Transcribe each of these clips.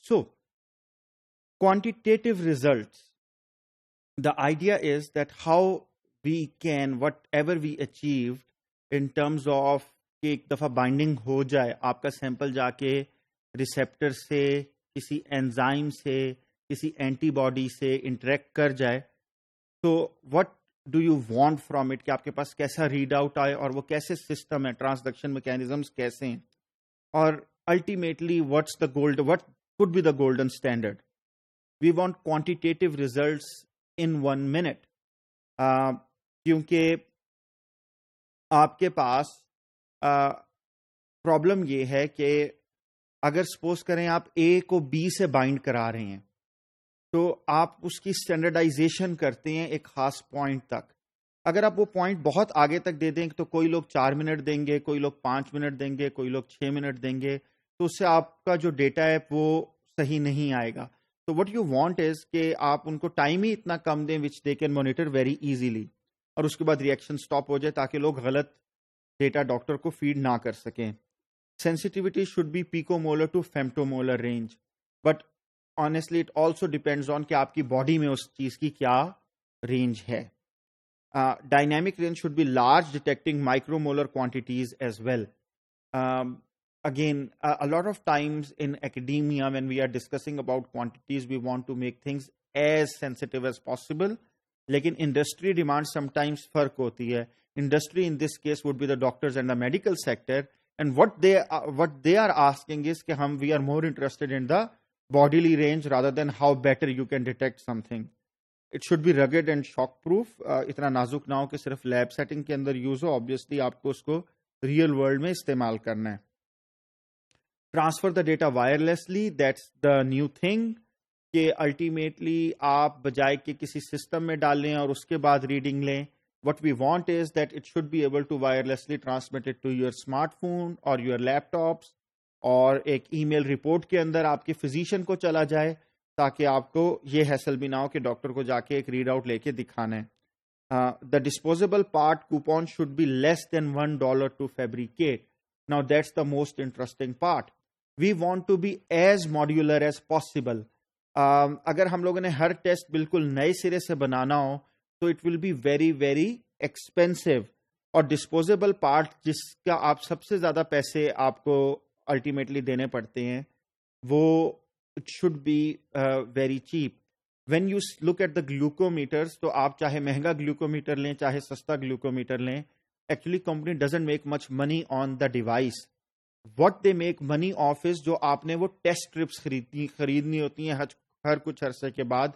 So, quantitative results, the idea is that how we can, whatever we achieved in terms of کہ ایک دفعہ binding ہو جائے, آپ کا سیمپل جا کے ریسیپٹر سے, کسی انزائم سے, کسی اینٹی باڈی سے انٹریکٹ کر جائے, تو what do you want from it, کہ آپ کے پاس کیسا ریڈ آؤٹ آئے اور وہ کیسے سسٹم ہے, ٹرانسڈکشن میکینزمس کیسے ہیں, اور ultimately what could be the golden standard. We want quantitative results in 1 minute. کیونکہ آپ کے پاس پرابلم یہ ہے کہ اگر سپوز کریں آپ اے کو بی سے بائنڈ کرا رہے ہیں, تو آپ اس کی اسٹینڈرڈائزیشن کرتے ہیں ایک خاص پوائنٹ تک. اگر آپ وہ پوائنٹ بہت آگے تک دے دیں تو کوئی لوگ 4 منٹ دیں گے, کوئی لوگ 5 منٹ دیں گے, کوئی لوگ 6 منٹ دیں گے, تو اس سے آپ کا جو ڈیٹا ہے وہ صحیح نہیں آئے گا. تو وٹ یو وانٹ از کہ آپ ان کو ٹائم ہی اتنا کم دیں which they can monitor very easily, اور اس کے بعد ریئیکشن سٹاپ ہو جائے تاکہ لوگ غلط ڈیٹا ڈاکٹر کو فیڈ نہ کر سکیں. Sensitivity should be pico molar to femto molar range, but honestly it also depends on کہ آپ کی باڈی میں اس چیز کی کیا رینج ہے. Dynamic range should be large, detecting micro molar quantities as well. Again, a lot of times in academia, when we are discussing about quantities, we want to make things as sensitive as possible. Lekin industry demand sometimes fark hoti hai. Industry in this case would be the doctors and the medical sector. And what they are asking is that we are more interested in the bodily range rather than how better you can detect something. It should be rugged and shock proof. Itna nazuk na ho کہ صرف lab setting کے اندر use ہو. Obviously آپ کو اس کو real world میں استعمال کرنا ہے. Transfer the data wirelessly, that's the new thing, کہ الٹیمیٹلی آپ بجائے کہ کسی سسٹم میں ڈال لیں اور اس کے بعد ریڈنگ لیں, what we want is that it should be able to wirelessly transmitted to your smart phone اور یور لیپ ٹاپس, اور ایک ای میل رپورٹ کے اندر آپ کے فزیشین کو چلا جائے تاکہ آپ کو یہ حیصل بھی نہ ہو کہ ڈاکٹر کو جا کے ایک ریڈ آؤٹ لے کے دکھانا ہے. The disposable part coupon should be less than $1 to fabricate. Now that's the most interesting part. We want to be as modular as possible. اگر ہم لوگوں نے ہر ٹیسٹ بالکل نئے سرے سے بنانا ہو تو it will be very very expensive, اور ڈسپوزیبل پارٹ جس کا آپ سب سے زیادہ پیسے آپ کو الٹیمیٹلی دینے پڑتے ہیں وہ it should be very cheap. When you look at the glucometers, تو آپ چاہے مہنگا گلوکومیٹر لیں چاہے سستا گلوکومیٹر لیں, actually company doesn't make much money on the device. What they make money off is جو آپ نے وہ ٹیسٹ ٹرپس خریدنی ہوتی ہیں ہر کچھ عرصے کے بعد,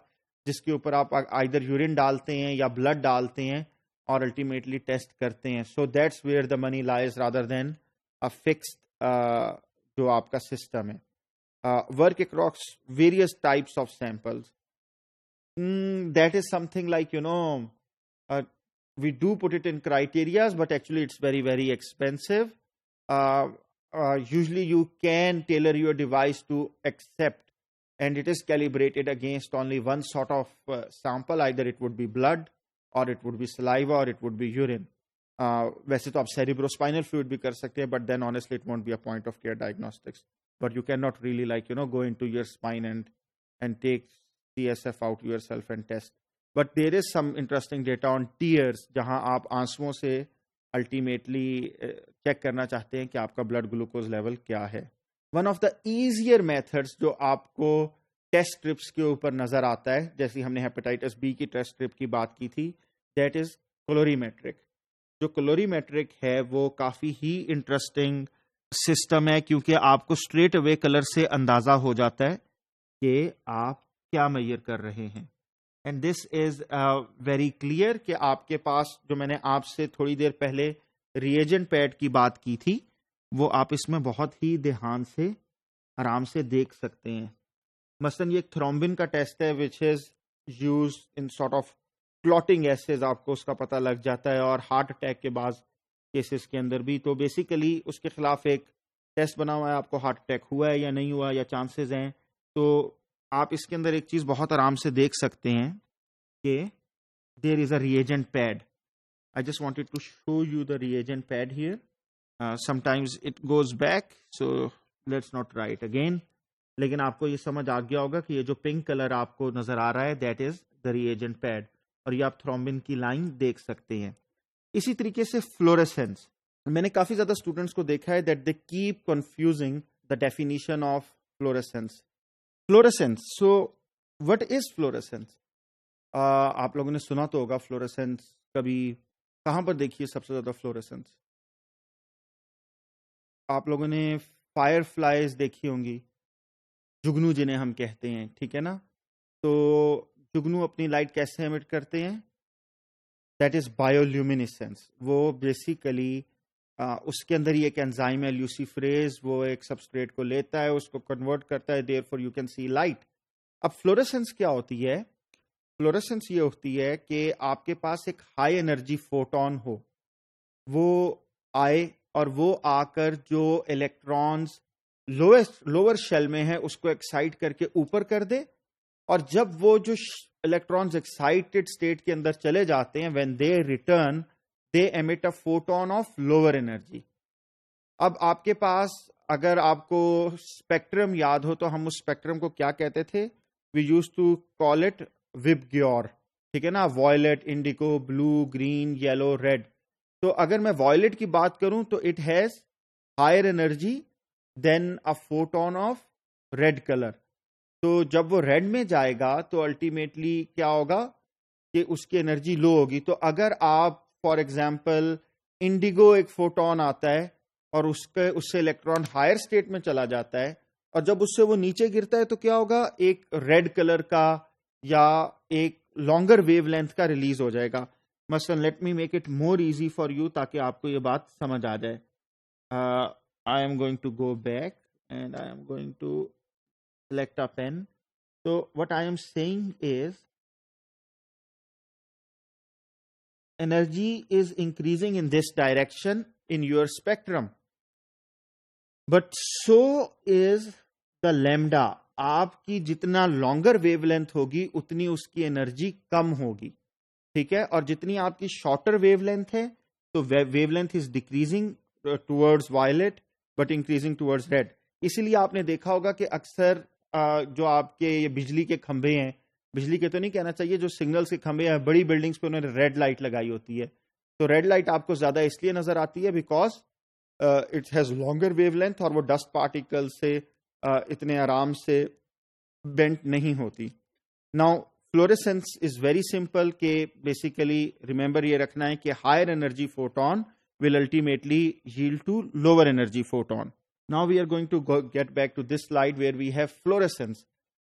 جس کے اوپر آپ either یورین ڈالتے ہیں یا بلڈ ڈالتے ہیں اور الٹیمیٹلی ٹیسٹ کرتے ہیں. So that's where the money لائز rather than a fixed جو آپ کا سسٹم ہے. Work across various types of samples, that is some thing like we do put it in criterias, but actually it's very very expensive. Usually you can tailor your device to accept, and it is calibrated against only one sort of sample. Either it would be blood, or it would be saliva, or it would be urine. ویسے تو آپ cerebrospinal fluid بھی کر سکتے ہیں, but then honestly it won't be a point of care diagnostics. But you cannot really go into your spine and take CSF out yourself and test. But there is some interesting data on tears, جہاں آپ آنسوؤں سے ultimately check کرنا چاہتے ہیں کہ آپ کا blood glucose level کیا ہے. One of the easier methods جو آپ کو ٹیسٹ ٹرپس کے اوپر نظر آتا ہے, جیسے ہم نے ہیپیٹائٹس بی کی ٹیسٹ ٹرپ کی بات کی تھی, دیٹ از کلوریمیٹرک. جو کلوریمیٹرک ہے وہ کافی ہی انٹرسٹنگ سسٹم ہے, کیونکہ آپ کو اسٹریٹ اوے کلر سے اندازہ ہو جاتا ہے کہ آپ کیا میئر کر رہے ہیں. And this is very clear کہ آپ کے پاس, جو میں نے آپ سے تھوڑی دیر پہلے ریجنٹ پیڈ کی بات کی تھی, وہ آپ اس میں بہت ہی دھیان سے آرام سے دیکھ سکتے ہیں. مثلاً یہ ایک تھرومبن کا ٹیسٹ ہے which is use in sort of clotting assays, آپ کو اس کا پتہ لگ جاتا ہے, اور ہارٹ اٹیک کے بعض کیسز کے اندر بھی. تو بیسیکلی اس کے خلاف ایک ٹیسٹ بنا ہوا ہے, آپ کو ہارٹ اٹیک ہوا ہے یا نہیں ہوا یا چانسز ہیں. تو آپ اس کے اندر ایک چیز بہت آرام سے دیکھ سکتے ہیں کہ there is a reagent pad. I just wanted to show you the reagent pad here. Sometimes it goes back, so let's not try it again. لیکن آپ کو یہ سمجھ آ گیا ہوگا کہ یہ جو پنک کلر آپ کو نظر آ رہا ہے that is the reagent pad, اور یہ آپ تھرومبن کی لائن دیکھ سکتے ہیں. اسی طریقے سے فلوریسنس، میں نے کافی زیادہ اسٹوڈنٹس کو دیکھا ہے that they keep confusing the definition of fluorescence. Fluorescence, so what is fluorescence? آپ لوگوں نے سنا تو ہوگا فلوریسنس. کبھی کہاں پر دیکھیے سب سے زیادہ فلوریسنس؟ آپ لوگوں نے فائر فلائز دیکھی ہوں گی، جگنو جنہیں ہم کہتے ہیں، ٹھیک ہے نا. تو جگنو اپنی لائٹ کیسے ایمٹ کرتے ہیں؟ That is bioluminescence. وہ بیسیکلی اس کے اندر ہی ایک انزائم ہے لیوسیفریز، وہ ایک سبسٹریٹ کو لیتا ہے، اس کو کنورٹ کرتا ہے، therefore you can see light. اب فلوریسنس کیا ہوتی ہے؟ فلوریسنس یہ ہوتی ہے کہ آپ کے پاس ایک ہائی انرجی فوٹون ہو، وہ آئے اور وہ آ کر جو الیکٹرانز لوور شیل میں ہے اس کو ایکسائٹ کر کے اوپر کر دے، اور جب وہ جو الیکٹرانز ایکسائٹڈ اسٹیٹ کے اندر چلے جاتے ہیں when they return they ایمٹ a photon of lower energy. اب آپ کے پاس اگر آپ کو اسپیکٹرم یاد ہو تو ہم اس اسپیکٹرم کو کیا کہتے تھے؟ We used to call it VIBGYOR, ٹھیک ہے نا، violet, indigo, blue, green, yellow, red. تو اگر میں وائلٹ کی بات کروں تو it has higher energy than a photon of red colour. تو جب وہ ریڈ میں جائے گا تو الٹیمیٹلی کیا ہوگا کہ اس کی انرجی لو ہوگی. تو اگر آپ فار ایگزامپل انڈیگو ایک فوٹون آتا ہے اور اس سے الیکٹران ہائر اسٹیٹ میں چلا جاتا ہے، اور جب اس سے وہ نیچے گرتا ہے تو کیا ہوگا؟ ایک ریڈ کلر کا یا ایک لانگر ویو لینتھ کا ریلیز ہو جائے گا. مثلا let me make it more easy for you تاکہ آپ کو یہ بات سمجھ آ جائے. I'm going to go back and I'm going to select a pen. So what I am saying is energy is increasing in this direction in your spectrum, but so is the lambda. آپ کی جتنا longer wave length ہوگی اتنی اس کی energy کم ہوگی، ٹھیک ہے. اور جتنی آپ کی شارٹر ویو لینتھ ہے تو wavelength is decreasing towards violet but increasing towards red. اسی لیے آپ نے دیکھا ہوگا کہ اکثر جو آپ کے یہ بجلی کے کھمبے ہیں، بجلی کے تو نہیں کہنا چاہیے، جو سگنلز کے کھمبے ہیں بڑی بلڈنگز پہ انہوں نے ریڈ لائٹ لگائی ہوتی ہے. تو ریڈ لائٹ آپ کو زیادہ اس لیے نظر آتی ہے because it has longer wave length اور وہ ڈسٹ پارٹیکل سے اتنے آرام سے بینٹ نہیں ہوتی. Now fluorescence is very simple کہ بیسیکلی ریمبر یہ رکھنا ہے کہ higher energy photon will ultimately yield to lower energy photon. Now we are going to get back to this slide where we have fluorescence.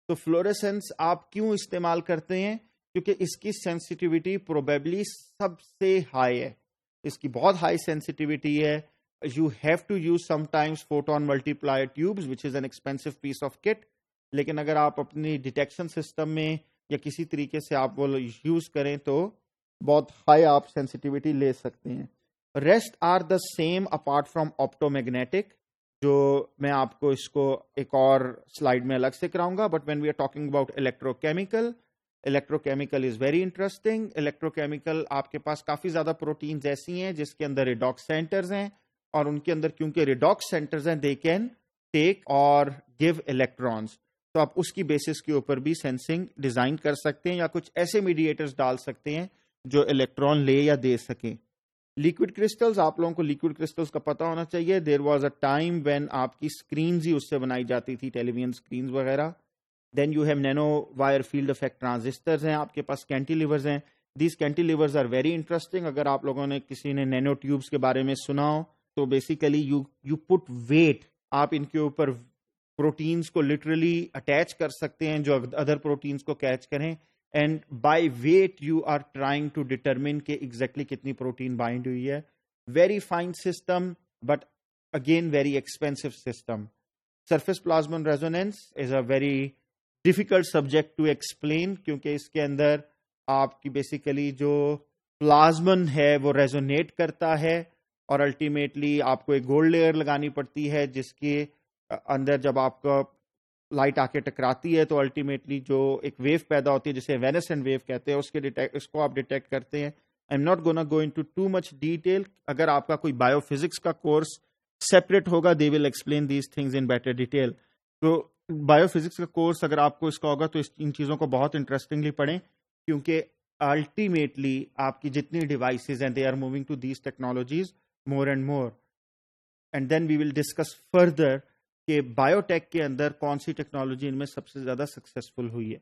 تو فلوریسنس آپ کیوں استعمال کرتے ہیں؟ کیونکہ اس کی سینسٹیوٹی پروبیبلی سب سے ہائی ہے، اس کی بہت ہائی سینسٹیوٹی ہے. You have to use sometimes photon multiplier tubes which is an expensive piece of kit, لیکن اگر آپ اپنی ڈیٹیکشن سسٹم میں یا کسی طریقے سے آپ وہ یوز کریں تو بہت ہائی آپ سینسٹیوٹی لے سکتے ہیں. Rest are the same apart from opto magnetic, جو میں آپ کو اس کو ایک اور سلائیڈ میں الگ سے کراؤں گا. But when we are talking about electrochemical is very interesting. Electrochemical آپ کے پاس کافی زیادہ پروٹینز ایسی ہیں جس کے اندر ریڈاکس سینٹرز ہیں، اور ان کے اندر کیونکہ ریڈاکس سینٹرز ہیں دے کین ٹیک اور گیو الیکٹرانز. تو آپ اس کی بیسس کے اوپر بھی سینسنگ ڈیزائن کر سکتے ہیں یا کچھ ایسے میڈیٹرز ڈال سکتے ہیں جو الیکٹران لے یا دے سکیں. لیکوڈ کرسٹلز، آپ لوگوں کو لیکوڈ کرسٹلز کا پتہ ہونا چاہیے. There was a time when آپ کی اسکرینز ہی اس سے بنائی جاتی تھی، ٹیلی ویژن اسکرینز وغیرہ. Then you have nanowire field effect transistors ہیں، آپ کے پاس کینٹیلیورز ہیں. These cantilevers are very interesting. اگر آپ لوگوں نے کسی نے نینو ٹیوبس کے بارے میں سنا ہو تو بیسیکلی یو پٹ ویٹ، آپ ان کے اوپر پروٹینز کو لٹرلی اٹیچ کر سکتے ہیں جو ادر پروٹینز کو کیچ کریں، and by weight you are trying to determine کہ ایگزیکٹلی کتنی پروٹین بائنڈ ہوئی ہے. Very fine system but again very expensive system. Surface plasmon resonance is a very difficult subject to explain, کیونکہ اس کے اندر آپ کی بیسیکلی جو پلازمن ہے وہ ریزونیٹ کرتا ہے، اور الٹیمیٹلی آپ کو ایک گولڈ لیئر لگانی پڑتی ہے جس کے اندر جب آپ کا لائٹ آ کے ٹکراتی ہے تو الٹیمیٹلی جو ایک ویو پیدا ہوتی ہے جسے وینسنٹ ویو کہتے ہیں، اس کو آپ ڈیٹیکٹ کرتے ہیں. I'm not gonna go into too much detail. اگر آپ کا کوئی بایو فزکس کا کورس سیپریٹ ہوگا they will explain these things in better detail. تو بایو فزکس کا کورس اگر آپ کو اس کا ہوگا تو ان چیزوں کو بہت انٹرسٹنگلی پڑھیں، کیونکہ الٹیمیٹلی آپ کی جتنی ڈیوائسز ہیں they are moving to these technologies more and more, and then we will discuss further کہ بایو ٹیک کے اندر کون سی ٹیکنالوجی ان میں سب سے زیادہ سکسیسفل ہوئی ہے.